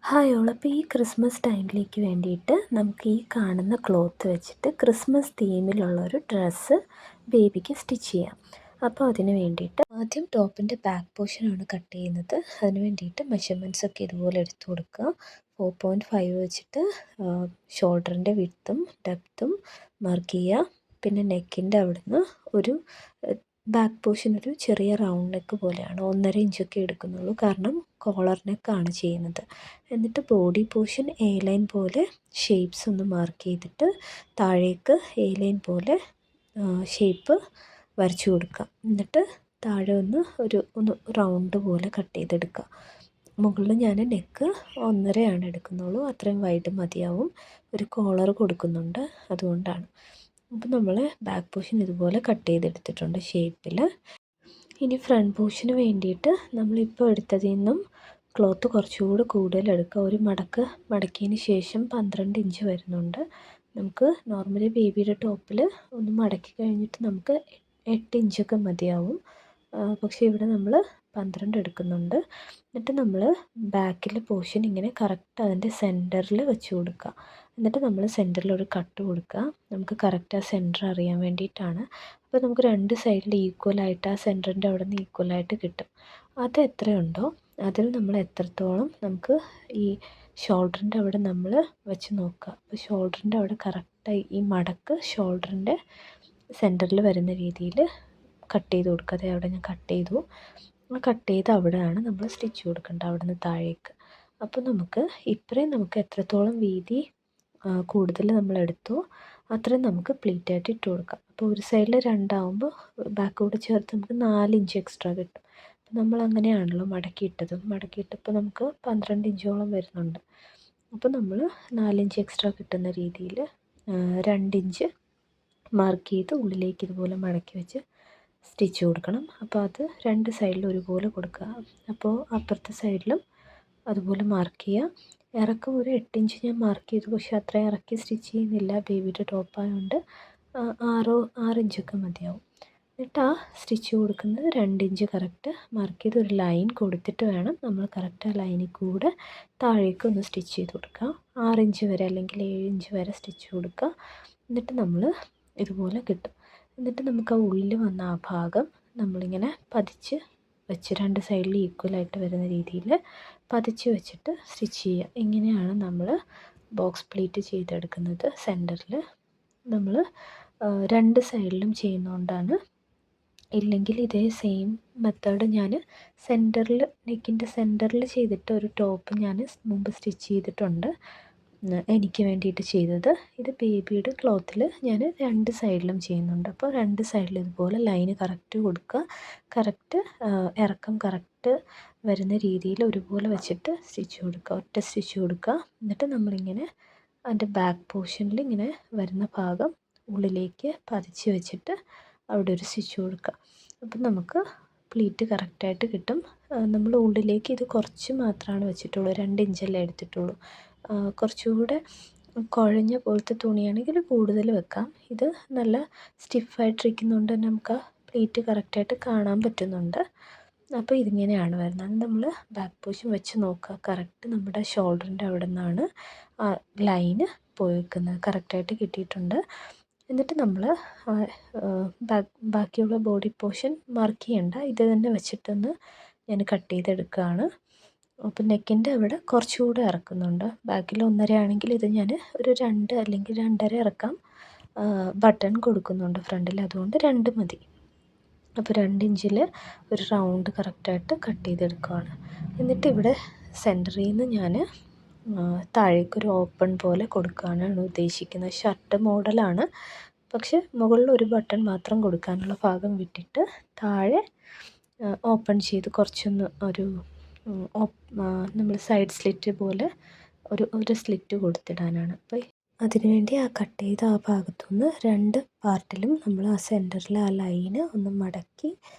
Hi all. അപ്പോൾ ഈ Christmas ടൈമിലേക്ക് വേണ്ടിയിട്ട് നമുക്ക് ഈ കാണുന്ന ക്ലോത്ത് വെച്ചിട്ട് ക്രിസ്മസ് തീമിലുള്ളൊരു ഡ്രസ്സ് ബേബിക്ക് സ്റ്റിച്ച് ചെയ്യാം. അപ്പോൾ അതിന് വേണ്ടിയിട്ട് ആദ്യം ടോപ്പിൻ്റെ ബാക്ക് പോർഷനാണ് കട്ട് ചെയ്യുന്നത്. അതിന് വേണ്ടിയിട്ട് മെഷർമെൻറ്റ്സ് ഒക്കെ ഇതുപോലെ എടുത്തു കൊടുക്കുക. 4.5 വെച്ചിട്ട് ഷോൾഡറിൻ്റെ വിഡ്ത്തും ഡെപ്ത്തും മാർക്ക് ചെയ്യുക. പിന്നെ നെക്കിൻ്റെ അവിടുന്ന് ഒരു ബാക്ക് പോർഷൻ ഒരു ചെറിയ റൗണ്ട് നെക്ക് പോലെയാണ് 1.5 ഇഞ്ചൊക്കെ എടുക്കുന്നുള്ളൂ, കാരണം കോളർ നെക്കാണ് ചെയ്യുന്നത്. എന്നിട്ട് ബോഡി പോർഷൻ എ ലൈൻ പോലെ ഷേപ്സ് ഒന്ന് മാർക്ക് ചെയ്തിട്ട് താഴേക്ക് എ ലൈൻ പോലെ ഷേപ്പ് വരച്ചു കൊടുക്കുക. എന്നിട്ട് താഴെ ഒന്ന് റൗണ്ട് പോലെ കട്ട് ചെയ്തെടുക്കുക. മുകളിൽ ഞാൻ നെക്ക് 1.5 എടുക്കുന്നുള്ളൂ, അത്രയും വൈഡ് മതിയാവും. ഒരു കോളർ കൊടുക്കുന്നുണ്ട്, അതുകൊണ്ടാണ്. അപ്പോൾ നമ്മൾ ബാക്ക് പോർഷൻ ഇതുപോലെ കട്ട് ചെയ്തെടുത്തിട്ടുണ്ട് ഷേപ്പിൽ. ഇനി ഫ്രണ്ട് പോർഷന് വേണ്ടിയിട്ട് നമ്മളിപ്പോൾ എടുത്തതിൽ നിന്നും ക്ലോത്ത് കുറച്ചുകൂടി കൂടുതൽ എടുക്കുക. ഒരു മടക്കിയതിന് ശേഷം 12 ഇഞ്ച് വരുന്നുണ്ട്. നമുക്ക് നോർമലി ബേബിയുടെ ടോപ്പിൽ ഒന്ന് മടക്കി കഴിഞ്ഞിട്ട് നമുക്ക് 8 ഇഞ്ചൊക്കെ മതിയാവും. പക്ഷേ ഇവിടെ നമ്മൾ 12 എടുക്കുന്നുണ്ട്. എന്നിട്ട് നമ്മൾ ബാക്കിലെ പോർഷൻ ഇങ്ങനെ കറക്റ്റ് അതിൻ്റെ സെൻറ്ററിൽ വെച്ച് കൊടുക്കുക. എന്നിട്ട് നമ്മൾ സെൻറ്ററിൽ ഒരു കട്ട് കൊടുക്കുക. നമുക്ക് കറക്റ്റ് ആ സെൻറ്റർ അറിയാൻ വേണ്ടിയിട്ടാണ്. അപ്പോൾ നമുക്ക് രണ്ട് സൈഡിൽ ഈക്വലായിട്ട് ആ സെൻറ്ററിൻ്റെ അവിടെ നിന്ന് ഈക്വലായിട്ട് കിട്ടും. അത് എത്രയുണ്ടോ അതിൽ നമ്മൾ എത്രത്തോളം നമുക്ക് ഈ ഷോൾഡറിൻ്റെ അവിടെ നമ്മൾ വെച്ച് നോക്കുക. അപ്പോൾ ഷോൾഡറിൻ്റെ അവിടെ കറക്റ്റായി ഈ മടക്ക് ഷോൾഡറിൻ്റെ സെൻറ്ററിൽ വരുന്ന രീതിയിൽ കട്ട് ചെയ്ത് കൊടുക്കുക. അതേ അവിടെ ഞാൻ കട്ട് ചെയ്തു. ആ കട്ട് ചെയ്ത് അവിടെയാണ് നമ്മൾ സ്റ്റിച്ച് കൊടുക്കേണ്ടത്, അവിടെ നിന്ന് താഴേക്ക്. അപ്പോൾ നമുക്ക് ഇത്രയും നമുക്ക് എത്രത്തോളം വീതി കൂടുതൽ നമ്മൾ എടുത്തോ അത്രയും നമുക്ക് പ്ലീറ്റായിട്ട് ഇട്ട് കൊടുക്കാം. അപ്പോൾ ഒരു സൈഡിൽ 2 ആകുമ്പോൾ ബാക്ക് കൂടെ ചേർത്ത് നമുക്ക് 4 ഇഞ്ച് എക്സ്ട്രാ കിട്ടും. അപ്പോൾ നമ്മൾ അങ്ങനെയാണല്ലോ മടക്കിയിട്ടപ്പോൾ നമുക്ക് 12 ഇഞ്ചോളം വരുന്നുണ്ട്. അപ്പോൾ നമ്മൾ 4 ഇഞ്ച് എക്സ്ട്രാ കിട്ടുന്ന രീതിയിൽ 2 ഇഞ്ച് മാർക്ക് ചെയ്ത് ഉള്ളിലേക്ക് ഇതുപോലെ മടക്കി വെച്ച് സ്റ്റിച്ച് കൊടുക്കണം. അപ്പോൾ അത് രണ്ട് സൈഡിലും ഒരുപോലെ കൊടുക്കുക. അപ്പോൾ അപ്പുറത്തെ സൈഡിലും അതുപോലെ മാർക്ക് ചെയ്യുക. ഇറക്കം ഒരു 8 ഇഞ്ച് ഞാൻ മാർക്ക് ചെയ്തു, പക്ഷേ അത്രയും ഇറക്കി സ്റ്റിച്ച് ചെയ്യുന്നില്ല, ബേബിയുടെ ടോപ്പായതുകൊണ്ട് 6 ഇഞ്ചൊക്കെ മതിയാവും. എന്നിട്ട് ആ സ്റ്റിച്ച് കൊടുക്കുന്നത് 2 ഇഞ്ച് കറക്റ്റ് മാർക്ക് ചെയ്ത് ഒരു ലൈൻ കൊടുത്തിട്ട് വേണം നമ്മൾ കറക്റ്റ് ആ ലൈനിൽ കൂടെ താഴേക്ക് ഒന്ന് സ്റ്റിച്ച് ചെയ്ത് കൊടുക്കുക. 6 ഇഞ്ച് വരെ അല്ലെങ്കിൽ 7 ഇഞ്ച് വരെ സ്റ്റിച്ച് കൊടുക്കുക. എന്നിട്ട് നമ്മൾ ഇതുപോലെ കിട്ടും. എന്നിട്ട് നമുക്ക് ആ ഉള്ളിൽ വന്ന ആ ഭാഗം നമ്മളിങ്ങനെ പതിച്ച് വെച്ച് രണ്ട് സൈഡിൽ ഈക്വലായിട്ട് വരുന്ന രീതിയിൽ പതിച്ച് വെച്ചിട്ട് സ്റ്റിച്ച് ചെയ്യുക. ഇങ്ങനെയാണ് നമ്മൾ ബോക്സ് പ്ലീറ്റ് ചെയ്തെടുക്കുന്നത്. സെൻറ്ററിൽ നമ്മൾ രണ്ട് സൈഡിലും ചെയ്യുന്നതുകൊണ്ടാണ്. ഇല്ലെങ്കിൽ ഇതേ സെയിം മെത്തേഡ് ഞാൻ സെൻറ്ററിൽ നെക്കിൻ്റെ സെൻറ്ററിൽ ചെയ്തിട്ട് ഒരു ടോപ്പ് ഞാൻ മുമ്പ് സ്റ്റിച്ച് ചെയ്തിട്ടുണ്ട്, എനിക്ക് വേണ്ടിയിട്ട് ചെയ്തത്. ഇത് ബേബിയുടെ ക്ലോത്തിൽ ഞാൻ രണ്ട് സൈഡിലും ചെയ്യുന്നുണ്ട്. അപ്പോൾ രണ്ട് സൈഡിലും ഇതുപോലെ ലൈന് കറക്റ്റ് കൊടുക്കുക. കറക്റ്റ് ഇറക്കം കറക്റ്റ് വരുന്ന രീതിയിൽ ഒരുപോലെ വെച്ചിട്ട് സ്റ്റിച്ച് കൊടുക്കുക, ഒറ്റ സ്റ്റിച്ച് കൊടുക്കുക. എന്നിട്ട് നമ്മളിങ്ങനെ അതിൻ്റെ ബാക്ക് പോർഷനിൽ ഇങ്ങനെ വരുന്ന ഭാഗം ഉള്ളിലേക്ക് പതിച്ച് വെച്ചിട്ട് അവിടെ ഒരു സ്റ്റിച്ച് കൊടുക്കുക. അപ്പം നമുക്ക് പ്ലീറ്റ് കറക്റ്റായിട്ട് കിട്ടും. നമ്മൾ ഉള്ളിലേക്ക് ഇത് കുറച്ച് മാത്രമാണ് വെച്ചിട്ടുള്ളൂ, 2 ഇഞ്ചല്ലേ എടുത്തിട്ടുള്ളൂ. കുറച്ചുകൂടെ കുഴഞ്ഞ പോലത്തെ തുണിയാണെങ്കിൽ കൂടുതൽ വെക്കാം. ഇത് നല്ല സ്റ്റിഫായിട്ടിരിക്കുന്നതുകൊണ്ട് തന്നെ നമുക്ക് ആ പ്ലീറ്റ് കറക്റ്റായിട്ട് കാണാൻ പറ്റുന്നുണ്ട്. അപ്പോൾ ഇതിങ്ങനെയാണ് വരുന്നത്. നമ്മൾ ബാക്ക് പോർഷൻ വെച്ച് നോക്കുക, കറക്റ്റ് നമ്മുടെ ഷോൾഡറിൻ്റെ അവിടെ നിന്നാണ് ആ ലൈന് പോയിരിക്കുന്നത്, കറക്റ്റായിട്ട് കിട്ടിയിട്ടുണ്ട്. എന്നിട്ട് നമ്മൾ ബാക്കിയുള്ള ബോഡി പോർഷൻ മാർക്ക് ചെയ്യണ്ട, ഇത് തന്നെ വെച്ചിട്ടൊന്ന് ഞാൻ കട്ട് ചെയ്തെടുക്കുകയാണ്. അപ്പോൾ നെക്കിൻ്റെ അവിടെ കുറച്ചുകൂടെ ഇറക്കുന്നുണ്ട്. ബാക്കിൽ 1.5 ആണെങ്കിൽ ഇത് ഞാൻ ഒരു 2 അല്ലെങ്കിൽ 2.5 ഇറക്കാം. ബട്ടൺ കൊടുക്കുന്നുണ്ട് ഫ്രണ്ടിൽ, അതുകൊണ്ട് 2 മതി. അപ്പോൾ 2 ഇഞ്ചിൽ ഒരു റൗണ്ട് കറക്റ്റായിട്ട് കട്ട് ചെയ്തെടുക്കുകയാണ്. എന്നിട്ട് ഇവിടെ സെൻറ്ററിൽ നിന്ന് ഞാൻ താഴേക്കൊരു ഓപ്പൺ പോലെ കൊടുക്കാനാണ് ഉദ്ദേശിക്കുന്നത്. ഷർട്ട് മോഡലാണ്, പക്ഷെ മുകളിൽ ഒരു ബട്ടൺ മാത്രം കൊടുക്കാനുള്ള ഭാഗം വിട്ടിട്ട് താഴെ ഓപ്പൺ ചെയ്ത് കുറച്ചൊന്ന് ഒരു നമ്മൾ സൈഡ് സ്ലിറ്റ് പോലെ ഒരു സ്ലിറ്റ് കൊടുത്തിടാനാണ്. അപ്പോൾ അതിനുവേണ്ടി ആ കട്ട് ചെയ്ത ആ ഭാഗത്തുനിന്ന് 2 പാർട്ടിലും നമ്മൾ ആ സെൻറ്ററിൽ ആ ലൈന് ഒന്ന് മടക്കി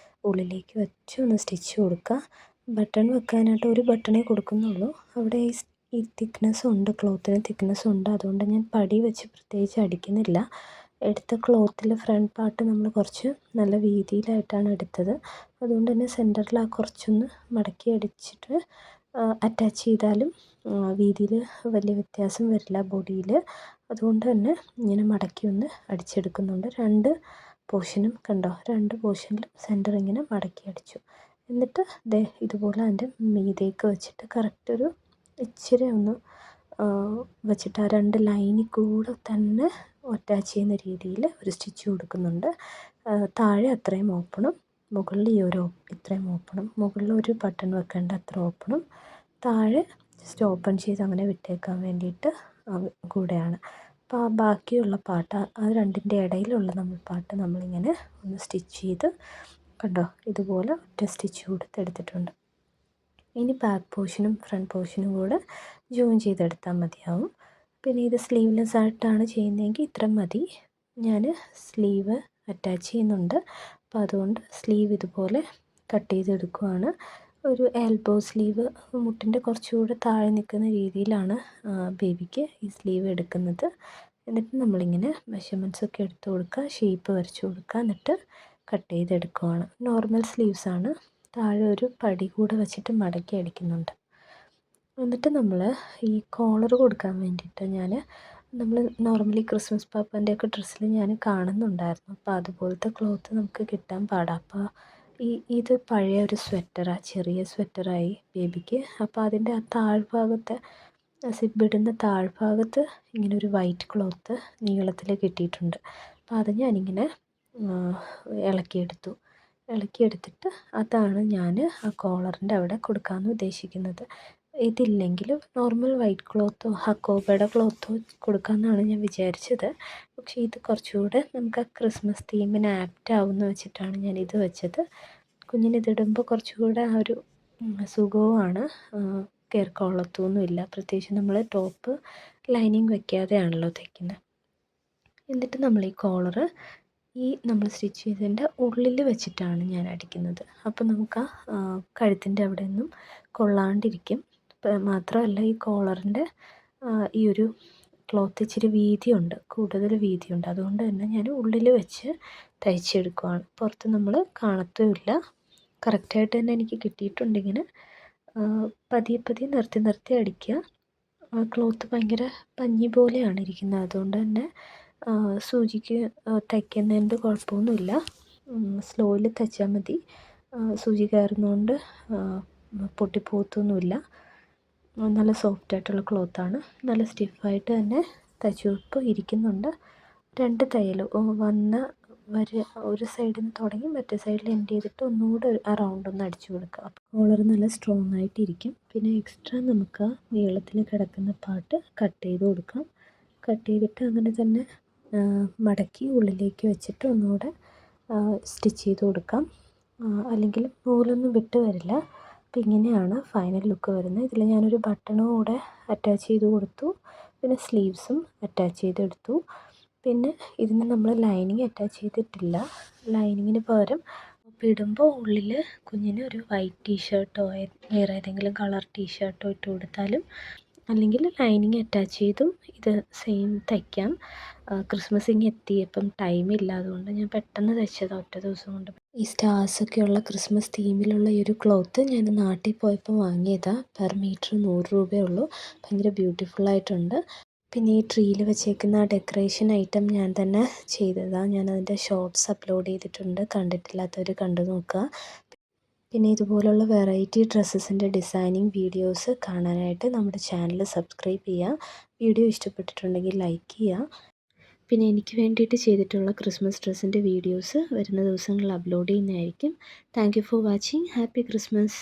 ഉള്ളിലേക്ക് വെച്ച് ഒന്ന് സ്റ്റിച്ച് കൊടുക്കുക. ബട്ടൺ വെക്കാനായിട്ട് ഒരു ബട്ടണേ കൊടുക്കുന്നുള്ളൂ. അവിടെ ഈ തിക്നെസ് ഉണ്ട്, ക്ലോത്തിന് തിക്നെസ് ഉണ്ട്, അതുകൊണ്ട് ഞാൻ പടി വെച്ച് പ്രത്യേകിച്ച് അടിക്കുന്നില്ല. എടുത്ത ക്ലോത്തിൽ ഫ്രണ്ട് പാർട്ട് നമ്മൾ കുറച്ച് നല്ല വീതിയിലായിട്ടാണ് എടുത്തത്, അതുകൊണ്ട് തന്നെ സെൻറ്ററിൽ ആ കുറച്ചൊന്ന് മടക്കി അടിച്ചിട്ട് അറ്റാച്ച് ചെയ്താലും വീതിയിൽ വലിയ വ്യത്യാസം വരില്ല ബോഡിയിൽ. അതുകൊണ്ട് തന്നെ ഇങ്ങനെ മടക്കി ഒന്ന് അടിച്ചെടുക്കുന്നുണ്ട്. 2 പോർഷനും കണ്ടോ, 2 പോർഷനിലും സെൻറ്റർ ഇങ്ങനെ മടക്കി അടിച്ചു. എന്നിട്ട് ദേ ഇതുപോലെ അതിൻ്റെ മീതേക്ക് വെച്ചിട്ട് കറക്റ്റ് ഒരു ഇച്ചിരി ഒന്ന് വെച്ചിട്ട് ആ 2 ലൈനിൽ കൂടെ തന്നെ അറ്റാച്ച് ചെയ്യുന്ന രീതിയിൽ ഒരു സ്റ്റിച്ച് കൊടുക്കുന്നുണ്ട്. താഴെ അത്രയും ഓപ്പണും മുകളിൽ ഈ ഒരു ഇത്രയും ഓപ്പണും, മുകളിൽ ഒരു ബട്ടൺ വെക്കേണ്ട അത്ര ഓപ്പണും, താഴെ ജസ്റ്റ് ഓപ്പൺ ചെയ്ത് അങ്ങനെ വിട്ടേക്കാൻ വേണ്ടിയിട്ട് കൂടെയാണ്. അപ്പോൾ ആ ബാക്കിയുള്ള പാർട്ട് അത് രണ്ടിൻ്റെ ഇടയിലുള്ള പാർട്ട് നമ്മളിങ്ങനെ ഒന്ന് സ്റ്റിച്ച് ചെയ്ത് കണ്ടോ ഇതുപോലെ ഒറ്റ സ്റ്റിച്ച് കൊടുത്തെടുത്തിട്ടുണ്ട്. ഇനി ബാക്ക് പോർഷനും ഫ്രണ്ട് പോർഷനും കൂടെ ജോയിൻ ചെയ്തെടുത്താൽ മതിയാവും. പിന്നെ ഇത് സ്ലീവ്ലെസ് ആയിട്ടാണ് ചെയ്യുന്നതെങ്കിൽ ഇത്ര മതി. ഞാൻ സ്ലീവ് അറ്റാച്ച് ചെയ്യുന്നുണ്ട്. അപ്പോൾ അതുകൊണ്ട് സ്ലീവ് ഇതുപോലെ കട്ട് ചെയ്തെടുക്കുവാണ്. ഒരു എൽബോ സ്ലീവ്, മുട്ടിൻ്റെ കുറച്ചുകൂടെ താഴെ നിൽക്കുന്ന രീതിയിലാണ് ബേബിക്ക് ഈ സ്ലീവ് എടുക്കുന്നത്. എന്നിട്ട് നമ്മളിങ്ങനെ മെഷർമെൻറ്റ്സ് ഒക്കെ എടുത്ത് കൊടുക്കുക, ഷേപ്പ് വരച്ച് കൊടുക്കുക, എന്നിട്ട് കട്ട് ചെയ്തെടുക്കുവാണ്. നോർമൽ സ്ലീവ്സാണ്. താഴെ ഒരു പടി കൂടെ വെച്ചിട്ട് മടക്കി അടിക്കുന്നുണ്ട്. എന്നിട്ട് നമ്മൾ ഈ കോളർ കൊടുക്കാൻ വേണ്ടിയിട്ട് നമ്മൾ നോർമലി ക്രിസ്മസ് പാപ്പാൻ്റെ ഒക്കെ ഡ്രസ്സിൽ ഞാൻ കാണുന്നുണ്ടായിരുന്നു. അപ്പോൾ അതുപോലത്തെ ക്ലോത്ത് നമുക്ക് കിട്ടാൻ പാടാണ്. അപ്പോൾ ഇത് പഴയ ഒരു സ്വെറ്ററാണ്, ചെറിയ സ്വെറ്ററായി ബേബിക്ക്. അപ്പോൾ അതിൻ്റെ ആ താഴ്ഭാഗത്തെ സിബ് ഇടുന്ന താഴ്ഭാഗത്ത് ഇങ്ങനെ ഒരു വൈറ്റ് ക്ലോത്ത് നീളത്തിൽ കിട്ടിയിട്ടുണ്ട്. അപ്പോൾ അത് ഞാനിങ്ങനെ ഇളക്കിയെടുത്തിട്ട് അതാണ് ഞാൻ ആ കോളറിൻ്റെ അവിടെ കൊടുക്കാമെന്ന് ഉദ്ദേശിക്കുന്നത്. ഇതില്ലെങ്കിൽ നോർമൽ വൈറ്റ് ക്ലോത്തോ ഹക്കോബയുടെ ക്ലോത്തോ കൊടുക്കാമെന്നാണ് ഞാൻ വിചാരിച്ചത്. പക്ഷേ ഇത് കുറച്ചുകൂടെ നമുക്ക് ആ ക്രിസ്മസ് തീമിന് ആപ്റ്റ് ആവുമെന്ന് വെച്ചിട്ടാണ് ഞാനിത് വെച്ചത്. കുഞ്ഞിനിതിടുമ്പോൾ കുറച്ചുകൂടെ ആ ഒരു സുഖവുമാണ്, കയറിക്കൊള്ളത്തൊന്നുമില്ല. പ്രത്യേകിച്ച് നമ്മൾ ടോപ്പ് ലൈനിങ് വെക്കാതെയാണല്ലോ തയ്ക്കുന്നത്. എന്നിട്ട് നമ്മൾ ഈ കോളറ് നമ്മൾ സ്റ്റിച്ച് ചെയ്തതിൻ്റെ ഉള്ളിൽ വെച്ചിട്ടാണ് ഞാൻ അടിക്കുന്നത്. അപ്പോൾ നമുക്ക് ആ കഴുത്തിൻ്റെ അവിടെ ഒന്നും കൊള്ളാണ്ടിരിക്കും. മാത്രമല്ല ഈ കോളറിൻ്റെ ഈ ഒരു ക്ലോത്ത് ഇച്ചിരി വീതിയുണ്ട്, കൂടുതൽ വീതിയുണ്ട്. അതുകൊണ്ട് തന്നെ ഞാൻ ഉള്ളിൽ വെച്ച് തയ്ച്ചെടുക്കുവാണ്. പുറത്ത് നമ്മൾ കാണത്തുമില്ല. കറക്റ്റായിട്ട് തന്നെ എനിക്ക് കിട്ടിയിട്ടുണ്ടെങ്കിൽ പതിയെ നിർത്തി അടിക്കുക. ക്ലോത്ത് ഭയങ്കര പഞ്ഞി പോലെയാണ് ഇരിക്കുന്നത്. അതുകൊണ്ട് തന്നെ സൂചിക്ക് തയ്ക്കുന്നതിൻ്റെ കുഴപ്പമൊന്നുമില്ല. സ്ലോയിൽ തയ്ച്ചാൽ മതി. സൂചി കയറുന്നതുകൊണ്ട് പൊട്ടിപ്പോകത്തൊന്നുമില്ല. നല്ല സോഫ്റ്റായിട്ടുള്ള ക്ലോത്താണ്. നല്ല സ്റ്റിഫായിട്ട് തന്നെ തയ്ച്ചു ഇരിക്കുന്നുണ്ട്. 2 തയ്യൽ ഒരു സൈഡിൽ നിന്ന് തുടങ്ങി മറ്റേ സൈഡിൽ എൻഡ് ചെയ്തിട്ട് ഒന്നുകൂടെ ആ റൗണ്ട് ഒന്ന് അടിച്ചു കൊടുക്കുക. അപ്പോൾ കോളർ നല്ല സ്ട്രോങ് ആയിട്ടിരിക്കും. പിന്നെ എക്സ്ട്രാ നമുക്ക് നീളത്തിൽ കിടക്കുന്ന പാർട്ട് കട്ട് ചെയ്ത് കൊടുക്കാം. കട്ട് ചെയ്തിട്ട് അങ്ങനെ തന്നെ മടക്കി ഉള്ളിലേക്ക് വെച്ചിട്ട് ഒന്നുകൂടെ സ്റ്റിച്ച് ചെയ്ത് കൊടുക്കാം. അല്ലെങ്കിൽ നൂലൊന്നും വിട്ട് വരില്ല. അപ്പോൾ ഇങ്ങനെയാണ് ഫൈനൽ ലുക്ക് വരുന്നത്. ഇതിൽ ഞാനൊരു ബട്ടണും കൂടെ അറ്റാച്ച് ചെയ്ത് കൊടുത്തു. പിന്നെ സ്ലീവ്സും അറ്റാച്ച് ചെയ്തെടുത്തു. പിന്നെ ഇതിന് നമ്മൾ ലൈനിങ് അറ്റാച്ച് ചെയ്തിട്ടില്ല. ലൈനിങ്ങിന് പകരം ഇടുമ്പോൾ ഉള്ളിൽ കുഞ്ഞിന് ഒരു വൈറ്റ് ടീഷർട്ടോ വേറെ ഏതെങ്കിലും കളർ ടീഷർട്ടോ ഇട്ട് കൊടുത്താലും, അല്ലെങ്കിൽ ലൈനിങ് അറ്റാച്ച് ചെയ്തും ഇത് സെയിം തയ്ക്കാം. ക്രിസ്മസ് ഇങ്ങ് എത്തിയപ്പം ടൈമില്ല, അതുകൊണ്ട് ഞാൻ പെട്ടെന്ന് തയ്ച്ചതാണ് ഒറ്റ ദിവസം കൊണ്ട്. ഈ സ്റ്റാർസൊക്കെയുള്ള ക്രിസ്മസ് തീമിലുള്ള ഈ ഒരു ക്ലോത്ത് ഞാൻ നാട്ടിൽ പോയപ്പോൾ വാങ്ങിയതാണ്. പെർ മീറ്റർ 100 രൂപയേ ഉള്ളൂ. ഭയങ്കര ബ്യൂട്ടിഫുള്ളായിട്ടുണ്ട്. പിന്നെ ഈ ട്രീയിൽ വെച്ചേക്കുന്ന ഡെക്കറേഷൻ ഐറ്റം ഞാൻ തന്നെ ചെയ്തതാണ്. ഞാനതിൻ്റെ ഷോർട്സ് അപ്ലോഡ് ചെയ്തിട്ടുണ്ട്. കണ്ടിട്ടില്ലാത്തവർ കണ്ടു നോക്കുക. പിന്നെ ഇതുപോലുള്ള വെറൈറ്റി ഡ്രസ്സസിൻ്റെ ഡിസൈനിങ് വീഡിയോസ് കാണാനായിട്ട് നമ്മുടെ ചാനൽ സബ്സ്ക്രൈബ് ചെയ്യുക. വീഡിയോ ഇഷ്ടപ്പെട്ടിട്ടുണ്ടെങ്കിൽ ലൈക്ക് ചെയ്യുക. പിന്നെ എനിക്ക് വേണ്ടിയിട്ട് ചെയ്തിട്ടുള്ള ക്രിസ്മസ് ഡ്രസ്സിൻ്റെ വീഡിയോസ് വരുന്ന ദിവസങ്ങളിൽ അപ്ലോഡ് ചെയ്യുന്നതായിരിക്കും. Thank you for watching. Happy Christmas.